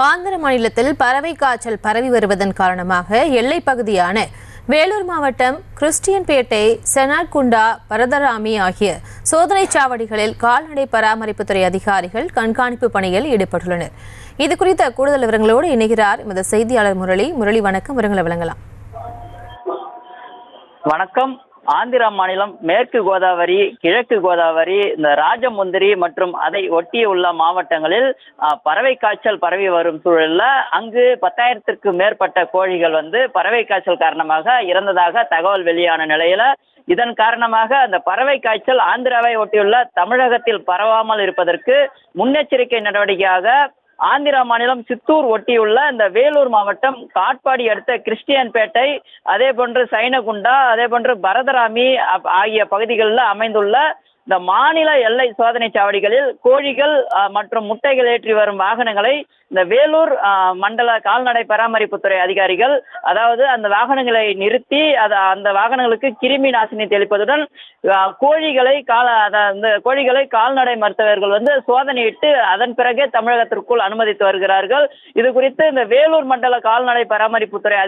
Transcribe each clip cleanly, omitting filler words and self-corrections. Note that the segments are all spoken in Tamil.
ஆந்திர மாநிலத்தில் பறவை காய்ச்சல் பரவி வருவதன் காரணமாக எல்லைப் பகுதியான வேலூர் மாவட்டம் கிறிஸ்டியன்பேட்டை, செனாக்குண்டா, பரதராமி ஆகிய சோதனைச் சாவடிகளில் கால்நடை பராமரிப்புத்துறை அதிகாரிகள் கண்காணிப்பு பணியில் ஈடுபட்டுள்ளனர். இது குறித்த கூடுதல் விவரங்களோடு இணைகிறார் எமது செய்தியாளர் முரளி. முரளி, வணக்கம். விவரங்களை வழங்கலாம். வணக்கம். ஆந்திரா மாநிலம் மேற்கு கோதாவரி, கிழக்கு கோதாவரி, இந்த ராஜமுந்திரி மற்றும் அதை ஒட்டிய மாவட்டங்களில் பறவை காய்ச்சல் பரவி வரும் சூழல்ல அங்கு 10,000த்திற்கும் மேற்பட்ட கோழிகள் பறவை காய்ச்சல் காரணமாக இறந்ததாக தகவல் வெளியான நிலையில இதன் காரணமாக அந்த பறவை காய்ச்சல் ஆந்திராவை ஒட்டியுள்ள தமிழகத்தில் பரவாமல் இருப்பதற்கு முன்னெச்சரிக்கை நடவடிக்கையாக ஆந்திரா மாநிலம் சித்தூர் ஒட்டியுள்ள இந்த வேலூர் மாவட்டம் காட்பாடி அடுத்த கிறிஸ்டியன்பேட்டை, அதே போன்று சைனகுண்டா, அதே போன்று பரதராமி ஆகிய பகுதிகளில் அமைந்துள்ள இந்த மாநில எல்லை சோதனை சாவடிகளில் கோழிகள் மற்றும் முட்டைகள் ஏற்றி வரும் வாகனங்களை இந்த வேலூர் மண்டல கால்நடை பராமரிப்புத்துறை அதிகாரிகள் அதாவது அந்த வாகனங்களை நிறுத்தி அந்த வாகனங்களுக்கு கிருமி நாசினி தெளிப்பதுடன் கோழிகளை கால்நடை மருத்துவர்கள் சோதனையிட்டு அதன் பிறகே தமிழகத்திற்குள் அனுமதித்து வருகிறார்கள். இது குறித்து இந்த வேலூர் மண்டல கால்நடை பராமரிப்புத்துறை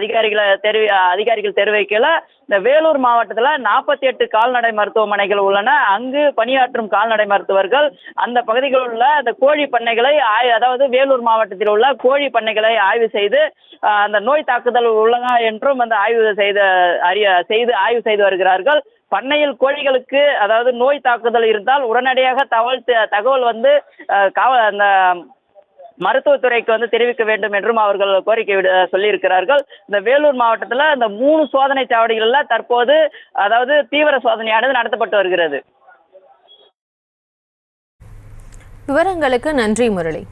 அதிகாரிகள் தெரிவிக்கல. இந்த வேலூர் மாவட்டத்தில் 48 கால்நடை மருத்துவமனைகள் உள்ளன. அங்கு பணியாற்றும் கால்நடை மருத்துவர்கள் அந்த பகுதிகளில் உள்ள அந்த கோழி பண்ணைகளை அதாவது வேலூர் மாவட்டத்தில் உள்ள கோழி பண்ணைகளை ஆய்வு செய்து அந்த நோய் தாக்குதல் உள்ளதா என்றும் அந்த ஆய்வு செய்து வருகிறார்கள். பண்ணையில் கோழிகளுக்கு அதாவது நோய் தாக்குதல் இருந்தால் உடனடியாக தகவல் அந்த மருத்துவத்துறைக்கு தெரிவிக்க வேண்டும் என்றும் அவர்கள் கோரிக்கை சொல்லியிருக்கிறார்கள். இந்த வேலூர் மாவட்டத்தில் இந்த 3 சோதனை சாவடிகளில் தற்போது அதாவது தீவிர சோதனையானது நடத்தப்பட்டு வருகிறது. விவரங்களுக்கு நன்றி முரளி.